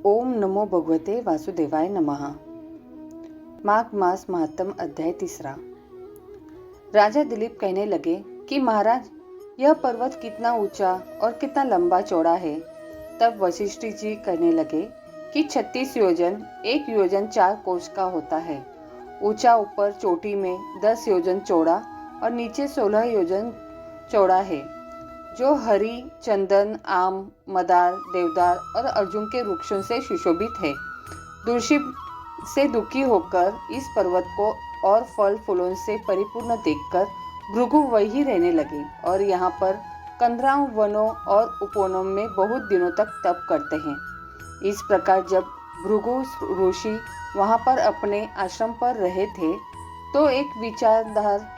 ओम नमो भगवते वासुदेवाय नमः। माघ मास महात्म अध्याय 3। राजा दिलीप कहने लगे कि महाराज, यह पर्वत कितना ऊंचा और कितना लंबा चौड़ा है। तब वशिष्ठ जी कहने लगे कि 36 योजन, 1 योजन 4 कोस का होता है। ऊंचा ऊपर चोटी में 10 योजन चौड़ा और नीचे 16 योजन चौड़ा है, जो हरी, चंदन, आम, मदार, देवदार और अर्जुन के वृक्षों से सुशोभित है। दूषी से दुखी होकर इस पर्वत को और फल फूलों से परिपूर्ण देखकर भृगु वहीं रहने लगे और यहाँ पर कंदराओं, वनों और उपवनों में बहुत दिनों तक तप करते हैं। इस प्रकार जब भृगु ऋषि वहाँ पर अपने आश्रम पर रहे थे तो एक विचारधार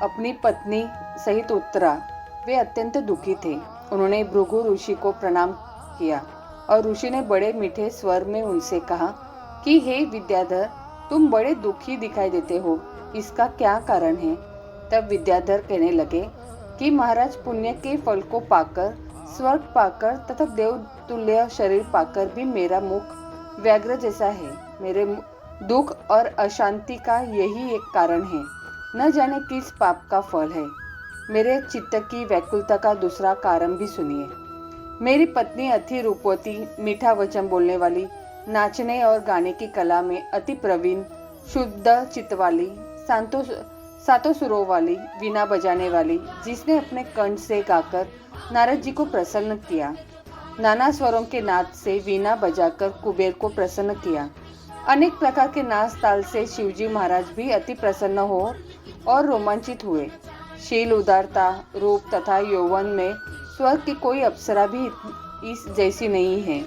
अपनी पत्नी सहित उतरा। वे अत्यंत दुखी थे। उन्होंने भृगु ऋषि को प्रणाम किया और ऋषि ने बड़े मीठे स्वर में उनसे कहा कि हे विद्याधर, तुम बड़े दुखी दिखाई देते हो, इसका क्या कारण है? तब विद्याधर कहने लगे कि महाराज, पुण्य के फल को पाकर, स्वर्ग पाकर तथा देव तुल्य शरीर पाकर भी मेरा मुख व्याघ्र जैसा है। मेरे दुख और अशांति का यही एक कारण है, न जाने किस पाप का फल है। मेरे चित्त की व्याकुलता का दूसरा कारण भी सुनिए। मेरी पत्नी अति रूपवती, मीठा वचन बोलने वाली, नाचने और गाने की कला में अति प्रवीण, शुद्ध चित्त वाली, सातों सुरों वाली, वीणा बजाने वाली, जिसने अपने कंठ से गाकर नारद जी को प्रसन्न किया, नाना स्वरों के नाद से वीणा बजाकर कुबेर को प्रसन्न किया, अनेक प्रकार के नाच ताल से शिवजी महाराज भी अति प्रसन्न हो और रोमांचित हुए। शील, उदारता, रूप तथा यौवन में स्वर्ग की कोई अप्सरा भी इस जैसी नहीं है।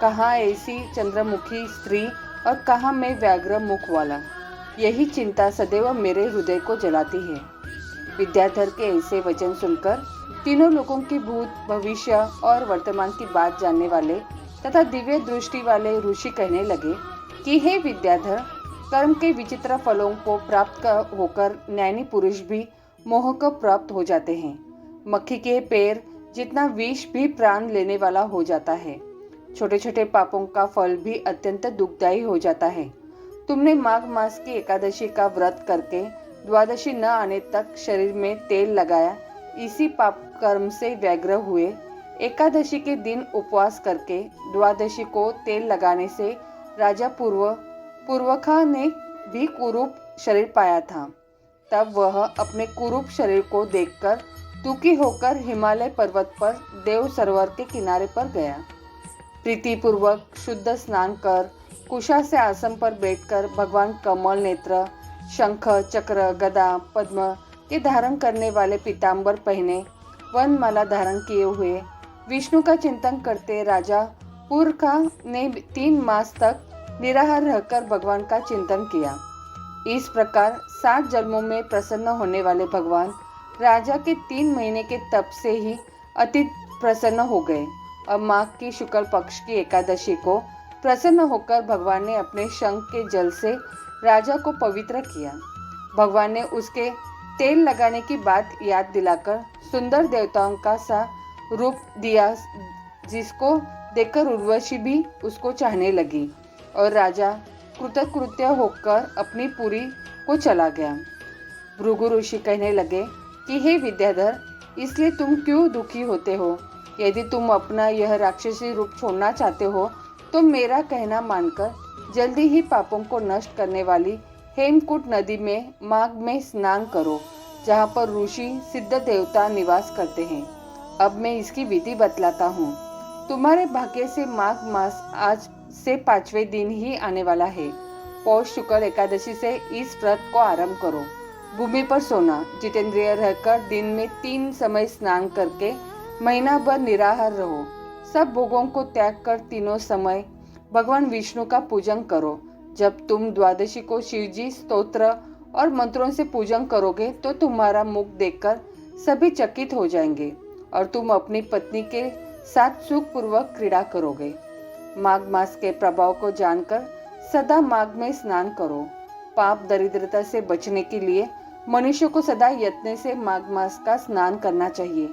कहाँ ऐसी चंद्रमुखी स्त्री और कहाँ मैं व्याघ्र मुख वाला। यही चिंता सदैव मेरे हृदय को जलाती है। विद्याधर के ऐसे वचन सुनकर तीनों लोगों की भूत, भविष्य और वर्तमान की बात जानने वाले तथा दिव्य दृष्टि वाले ऋषि कहने लगे कि हे विद्याधर, कर्म के विचित्र फलों को प्राप्त होकर ज्ञानी पुरुष भी मोह को प्राप्त हो जाते हैं। मक्खी के पैर जितना विष भी प्राण लेने वाला हो जाता है। छोटे छोटे पापों का फल भी अत्यंत दुखदायी हो जाता है। तुमने माघ मास की एकादशी का व्रत करके द्वादशी न आने तक शरीर में तेल लगाया, इसी पाप कर्म से व्यग्र हुए। एकादशी के दिन उपवास करके द्वादशी को तेल लगाने से राजा पूर्वखा ने भी कुरूप शरीर पाया था। तब वह अपने कुरूप शरीर को देखकर दुखी होकर हिमालय पर्वत पर देव सरोवर के किनारे पर गया। प्रीतिपूर्वक शुद्ध स्नान कर कुशा से आसन पर बैठकर भगवान कमल नेत्र, शंख, चक्र, गदा, पद्म के धारण करने वाले पीताम्बर पहने, वनमाला धारण किए हुए विष्णु का चिंतन करते राजा पूर्वखा ने 3 मास तक निराहार रहकर भगवान का चिंतन किया। इस प्रकार 7 जन्मों में प्रसन्न होने वाले भगवान राजा के 3 महीने के तप से ही अति प्रसन्न हो गए और माघ की शुक्ल पक्ष की एकादशी को प्रसन्न होकर भगवान ने अपने शंख के जल से राजा को पवित्र किया। भगवान ने उसके तेल लगाने की बात याद दिलाकर सुंदर देवताओं का सा रूप दिया, जिसको देखकर उर्वशी भी उसको चाहने लगी और राजा कृतकृत्य होकर अपनी पुरी को चला गया। भृगु ऋषि कहने लगे कि हे विद्याधर, इसलिए तुम क्यों दुखी होते हो? यदि तुम अपना यह राक्षसी रूप छोड़ना चाहते हो तो मेरा कहना मानकर जल्दी ही पापों को नष्ट करने वाली हेमकूट नदी में माघ में स्नान करो, जहाँ पर ऋषि सिद्ध देवता निवास करते हैं। अब मैं इसकी विधि बतलाता हूँ। तुम्हारे भाग्य से माघ मास आज से 5वें दिन ही आने वाला है। पौष शुक्ल एकादशी से इस व्रत को आरंभ करो। भूमि पर सोना, जितेंद्रिय रहकर दिन में 3 समय स्नान करके महीना भर निराहार रहो। सब भोगों को त्याग कर तीनों समय भगवान विष्णु का पूजन करो। जब तुम द्वादशी को शिवजी स्तोत्र और मंत्रों से पूजन करोगे तो तुम्हारा मुख देखकर सभी चकित हो जाएंगे और तुम अपनी पत्नी के साथ सुखपूर्वक क्रीड़ा करोगे। माघ मास के प्रभाव को जानकर सदा माघ में स्नान करो। पाप दरिद्रता से बचने के लिए मनुष्य को सदा यत्न से माघ मास का स्नान करना चाहिए।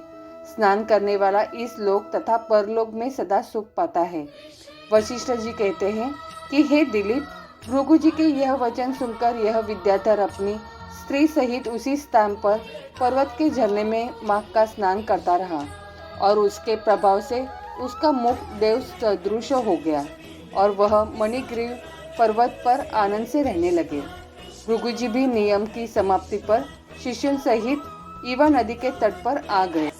स्नान करने वाला इस लोक तथा परलोक में सदा सुख पाता है। वशिष्ठ जी कहते हैं कि हे दिलीप, भृगु जी के यह वचन सुनकर यह विद्याधर अपनी स्त्री सहित उसी स्थान पर पर्वत के झरने में माघ का स्नान करता रहा और उसके प्रभाव से उसका मुख देव सदृश हो गया और वह मणिग्रीव पर्वत पर आनंद से रहने लगे। भृगु जी भी नियम की समाप्ति पर शिष्यों सहित ईवा नदी के तट पर आ गए।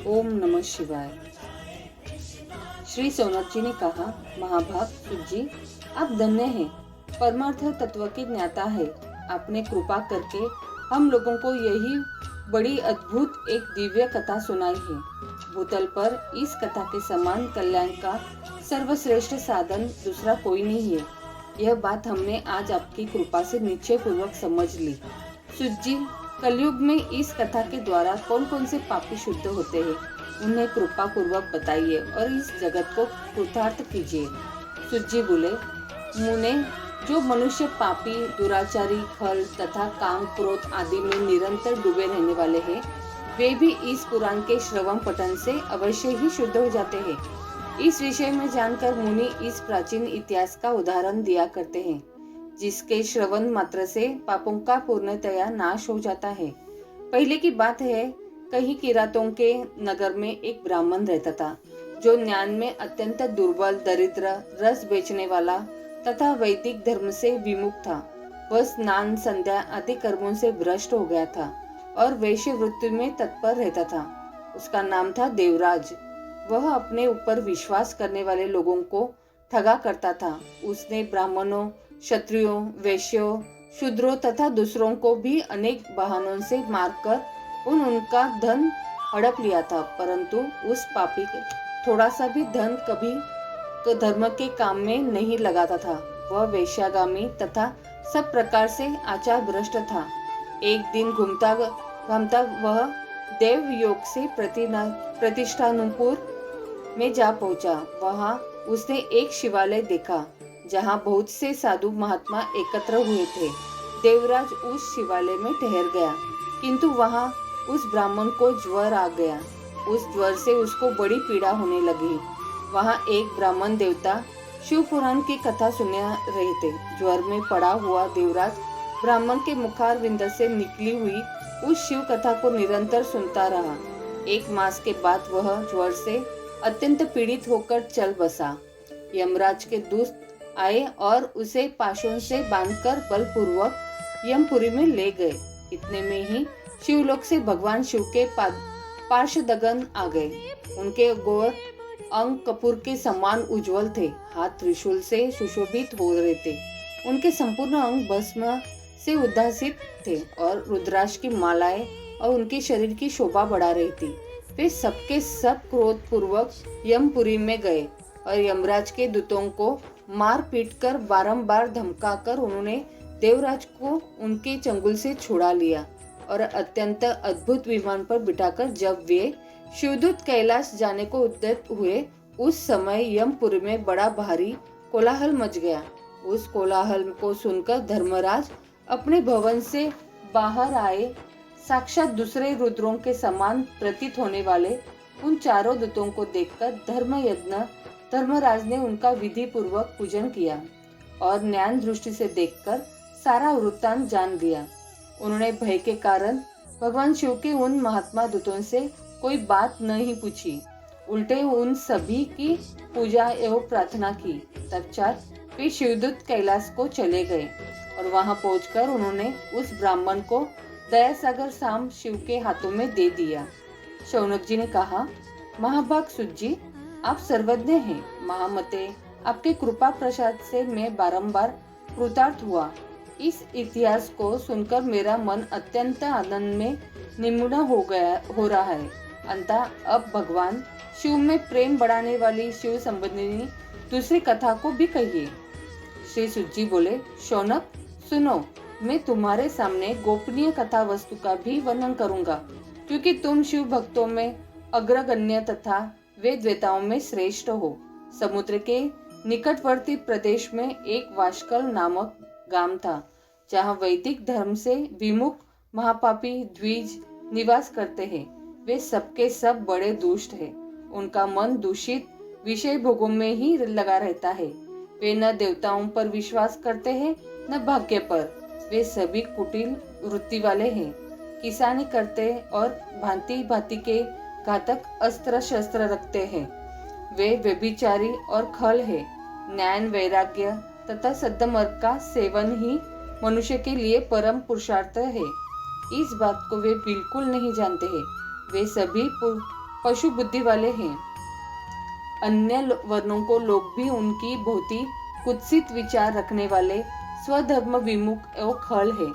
ओम नमः शिवाय। श्री शौनक जी ने कहा, महाभाग सुत जी, आप धन्य हैं, परमार्थ तत्व के ज्ञाता है। आपने कृपा करके हम लोगों को यही बड़ी अद्भुत एक दिव्य कथा सुनाई है। भूतल पर इस कथा के समान कल्याण का सर्वश्रेष्ठ साधन दूसरा कोई नहीं है। यह बात हमने आज आपकी कृपा से निश्चय पूर्वक समझ ली। सुत जी, कलयुग में इस कथा के द्वारा कौन कौन से पापी शुद्ध होते हैं, उन्हें कृपा पूर्वक बताइए और इस जगत को कृतार्थ कीजिए। सुत जी बोले, मुने, जो मनुष्य पापी, दुराचारी, खल तथा काम क्रोध आदि में निरंतर डूबे रहने वाले हैं, वे भी इस पुराण के श्रवण पठन से अवश्य ही शुद्ध हो जाते हैं। इस विषय में जानकर मुनि इस प्राचीन इतिहास का उदाहरण दिया करते हैं, जिसके श्रवण मात्र से पापों का पूर्णतया नाश हो जाता है। पहले की बात है, कहीं किरातों के नगर में एक ब्राह्मण रहता था, जो ज्ञान में अत्यंत दुर्बल, दरिद्र, रस बेचने वाला तथा वैदिक धर्म से विमुख था। वह स्नान, संध्या आदि कर्मों से भ्रष्ट हो गया था और वैश्य वृत्ति में तत्पर रहता था। उसका नाम था देवराज। वह अपने ऊपर विश्वास करने वाले लोगों को ठगा करता था। उसने ब्राह्मणों, क्षत्रियों, वैश्यों, शूद्रों तथा दूसरों को भी अनेक बहानों से मारकर उनका धन हड़प लिया था, परंतु उस पापी के थोड़ा सा भी धन कभी धर्म के काम में नहीं लगाता था। वह वेश्यागामी तथा सब प्रकार से आचार भ्रष्ट था। एक दिन घूमता घूमता वह देव योग से प्रतिष्ठानुपुर में जा पहुंचा। वहां उसने एक शिवालय देखा, जहां बहुत से साधु महात्मा एकत्र हुए थे। देवराज उस शिवालय में ठहर गया, किंतु वहां उस ब्राह्मण को ज्वर आ गया। उस ज्वर से उसको बड़ी पीड़ा होने लगी। वहां एक ब्राह्मण देवता शिव पुराण की कथा सुन रहे थे। ज्वर में पड़ा हुआ देवराज ब्राह्मण के मुखारविंद से निकली हुई उस शिव कथा को निरंतर सुनता रहा। 1 मास के बाद वह ज्वर से अत्यंत पीड़ित होकर चल बसा। यमराज के दूत आए और उसे पाशों से बांधकर बलपूर्वक यमपुरी में ले गए। इतने में ही शिवलोक से भगवान शिव के पार्षदगण आ गए। उनके गौर अंग कपूर के समान उज्जवल थे, हाथ त्रिशूल से सुशोभित हो रहे थे। उनके संपूर्ण अंग भस्म से उद्भासित थे और रुद्राक्ष की मालाएं और उनके शरीर की शोभा बढ़ा रही थी। वे सबके सब क्रोध पूर्वक यमपुरी में गए और यमराज के दूतों को मार पीट कर बारंबार धमकाकर उन्होंने देवराज को उनके चंगुल से छुड़ा लिया और अत्यंत अद्भुत विमान पर बिठाकर जब वे शिवदूत कैलाश जाने को उद्यत हुए, उस समय यमपुरी में बड़ा भारी कोलाहल मच गया। उस कोलाहल को सुनकर धर्मराज अपने भवन से बाहर आए। साक्षात दूसरे रुद्रों के समान प्रतीत होने वाले उन चारों दूतों को देखकर धर्मराज ने उनका विधि पूर्वक पूजन किया और ज्ञान दृष्टि से देखकर सारा वृत्तांत जान लिया। उन्होंने भय के कारण भगवान शिव के उन महात्मा दूतों से कोई बात नहीं पूछी, उल्टे उन सभी की पूजा एवं प्रार्थना की। तत्पश्चात वे शिवदूत कैलाश को चले गए और वहां पहुंचकर उन्होंने उस ब्राह्मण को दयासागर शाम शिव के हाथों में दे दिया। शौनक जी ने कहा, महाभाग सुत जी, आप सर्वज्ञ हैं। महामते, आपके कृपा प्रसाद से मैं बारंबार कृतार्थ हुआ। इस इतिहास को सुनकर मेरा मन अत्यंत आनंद में निमग्न हो रहा है। अंततः अब भगवान शिव में प्रेम बढ़ाने वाली शिव संबंधी दूसरी कथा को भी कहिए। श्री सुत जी बोले, शौनक सुनो, मैं तुम्हारे सामने गोपनीय कथा वस्तु का भी वर्णन करूंगा, क्योंकि तुम शिव भक्तों में अग्रगण्य तथा वेदवेताओं में श्रेष्ठ हो। समुद्र के निकटवर्ती प्रदेश में एक वाशकल नामक गांव था, जहां वैदिक धर्म से विमुख महापापी द्विज निवास करते हैं। वे सबके सब बड़े दुष्ट हैं। उनका मन दूषित विषय भोगों में ही लगा रहता है। वे न देवताओं पर विश्वास करते हैं न भाग्य पर। वे सभी कुटिल वृत्ति वाले हैं, किसानी करते और भांति भांति के घातक अस्त्र शस्त्र रखते हैं। वे व्यभिचारी और खल है। ज्ञान, वैराग्य तथा सद्मार्ग का सेवन ही मनुष्य के लिए परम पुरुषार्थ है। इस बात को वे बिल्कुल नहीं जानते हैं। वे सभी पशु बुद्धि वाले हैं। अन्य वर्णों को लोग भी उनकी बहुत ही कुत्सित विचार रखने वाले, स्वधर्म विमुख एवं खल है।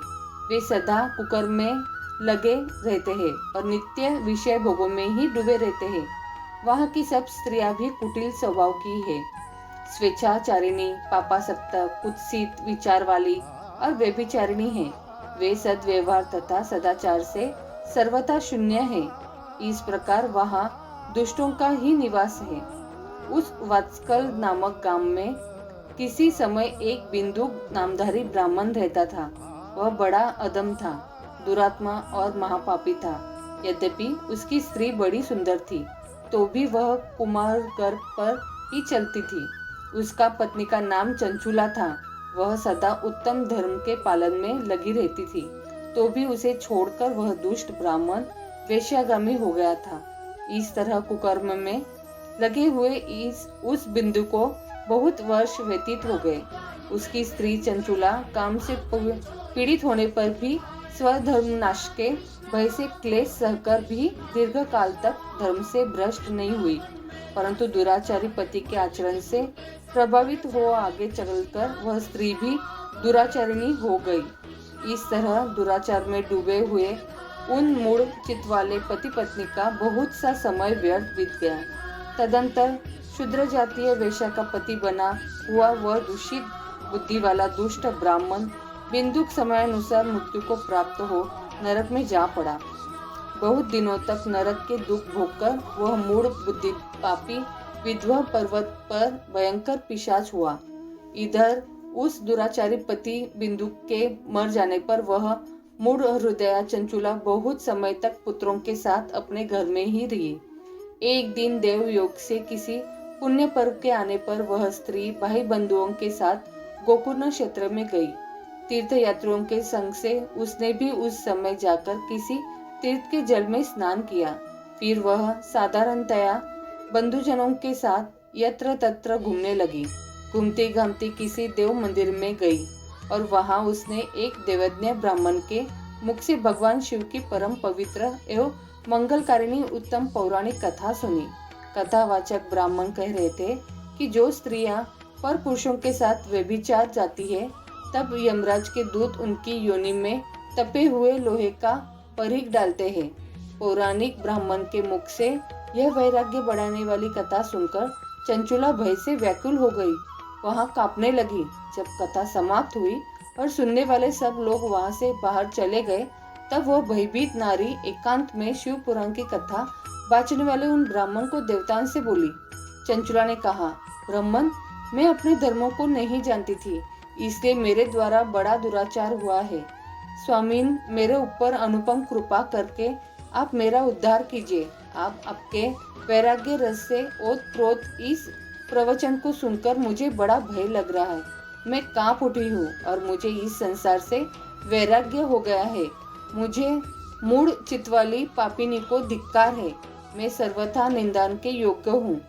वे सदा कुकर्म में लगे रहते हैं और नित्य विषय भोगों में ही डूबे रहते हैं। वहाँ की सब स्त्रियां भी कुटिल स्वभाव की है, स्वेच्छाचारिणी, पापासक्त, कुत्सित विचार वाली और व्यभिचारिणी है। वे सद्व्यवहार तथा सदाचार से सर्वथा शून्य है। इस प्रकार वहाँ दुष्टों का ही निवास है। उस वात्स्कल नामक गांव में किसी समय एक बिंदु नामधारी ब्राह्मण रहता था। वह बड़ा अधम था, दुरात्मा और महापापी था। यद्यपि उसकी स्त्री बड़ी सुंदर थी, तो भी वह कुमार गर्भ पर ही चलती थी। उसका पत्नी का नाम चंचुला था। वह सदा उत्तम धर्म के पालन में लगी रहती थी, तो भी उसे छोड़कर वह दुष्ट ब्राह्मण वेश्यागामी हो गया था। इस तरह कुकर्म में लगे हुए उस बिंदु को बहुत वर्ष व्यतीत हो गए। उसकी स्त्री चंचुला काम से पीड़ित होने पर भी स्वधर्म नाश के भय से क्लेश सहकर भी दीर्घ काल तक धर्म से भ्रष्ट नहीं हुई, परंतु दुराचारी पति के आचरण से प्रभावित हो आगे चलकर वह स्त्री भी दुराचारिणी हो गई। इस तरह दुराचार में डूबे हुए उन मूढ़ चित्त वाले पति पत्नी का बहुत सा समय व्यर्थ बीत गया। तदंतर शूद्र जातीय वेश्या का पति बना हुआ वह दूषित बुद्धि वाला दुष्ट ब्राह्मण बिंदुक समयानुसार मृत्यु को प्राप्त हो नरक में जा पड़ा। बहुत दिनों तक नरक के दुख भोगकर वह मूढ़ बुद्धि पापी विधवा पर्वत पर भयंकर पिशाच हुआ। इधर उस दुराचारी पति बिंदु के मर जाने पर वह मूढ़ हृदया चंचुला बहुत समय तक पुत्रों के साथ अपने घर में ही रही। एक दिन देव योग से किसी पुण्य पर्व के आने पर वह स्त्री भाई बंधुओं के साथ गोकर्ण क्षेत्र में गई। तीर्थ यात्रियों के संग से उसने भी उस समय जाकर किसी तीर्थ के जल में स्नान किया। फिर वह साधारणतया बंधुजनों के साथ यत्र तत्र घूमने लगी। घूमती घामती किसी देव मंदिर में गई और वहां उसने एक देवज्ञ ब्राह्मण के मुख से भगवान शिव की परम पवित्र एवं मंगलकारिणी उत्तम पौराणिक कथा सुनी। कथावाचक ब्राह्मण कह रहे थे कि जो स्त्रियां पर पुरुषों के साथ व्यभिचार जाती है, तब यमराज के दूत उनकी योनि में तपे हुए लोहे का परिघ डालते हैं। पौराणिक ब्राह्मण के मुख से यह वैराग्य बढ़ाने वाली कथा सुनकर चंचुला भय से व्याकुल हो गई, वहां कांपने लगी। जब कथा समाप्त हुई और सुनने वाले सब लोग वहां से बाहर चले गए, तब वह भयभीत नारी एकांत में शिव पुराण की कथा बाचने वाले उन ब्राह्मण को देवताओं से बोली। चंचुला ने कहा, ब्राह्मण, मैं अपने धर्मों को नहीं जानती थी, इसलिए मेरे द्वारा बड़ा दुराचार हुआ है। स्वामीन, मेरे ऊपर अनुपम कृपा करके आप मेरा उद्धार कीजिए। आप आपके वैराग्य रस से ओतप्रोत इस प्रवचन को सुनकर मुझे बड़ा भय लग रहा है। मैं कांप उठी हूँ और मुझे इस संसार से वैराग्य हो गया है। मुझे मूढ़ चित्तवाली पापिनी को धिक्कार है। मैं सर्वथा निंदान के योग्य हूँ,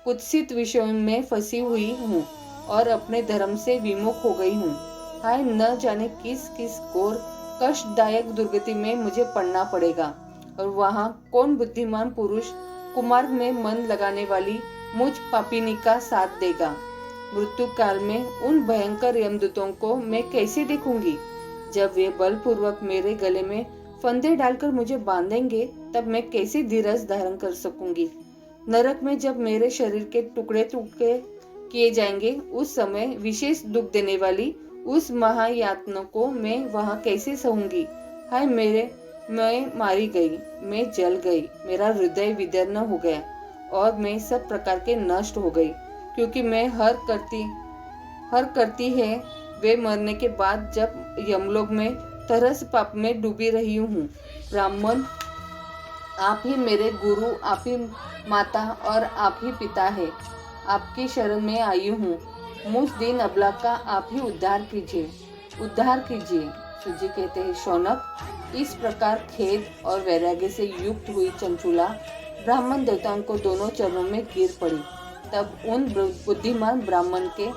कुत्सित विषयों में फंसी हुई हूँ और अपने धर्म से विमुख हो गई हूँ। हाय, न जाने किस किस घोर कष्टदायक दुर्गति में मुझे पड़ना पड़ेगा और वहाँ कौन बुद्धिमान पुरुष कुमार्ग में मन लगाने वाली मुझ पापिनी का साथ देगा। मृत्यु काल में उन भयंकर यमदूतों को मैं कैसे देखूंगी। जब वे बलपूर्वक मेरे गले में फंदे डालकर मुझे बांधेंगे, तब मैं कैसे धीरज धारण कर सकूंगी। नरक में जब मेरे शरीर के टुकड़े टुकड़े किए जाएंगे, उस समय विशेष दुख देने वाली उस महायातना को मैं वहां कैसे सहूंगी। हाय, मैं मारी गई, मैं जल गई, मेरा हृदय विदीर्ण हो गया और मैं सब प्रकार के नष्ट हो गई, क्योंकि मैं हर करती है वे मरने के बाद जब यमलोक में तरस पाप में डूबी रही हूँ। ब्राह्मण, आप ही मेरे गुरु, आप ही माता और आप ही पिता है। आपकी शरण में आई हूँ, मुझ दीन अबला का आप ही उद्धार कीजिए, उद्धार कीजिए। सूजी कहते हैं, शौनक, इस प्रकार खेद और वैराग्य से युक्त हुई चंचुला ब्राह्मण देवताओं को दोनों चरणों में गिर पड़ी। तब उन बुद्धिमान ब्राह्मण के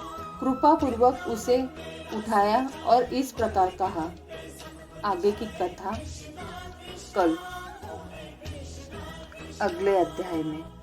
कृपा पूर्वक उसे उठाया और इस प्रकार कहा। आगे की कथा कल अगले अध्याय में।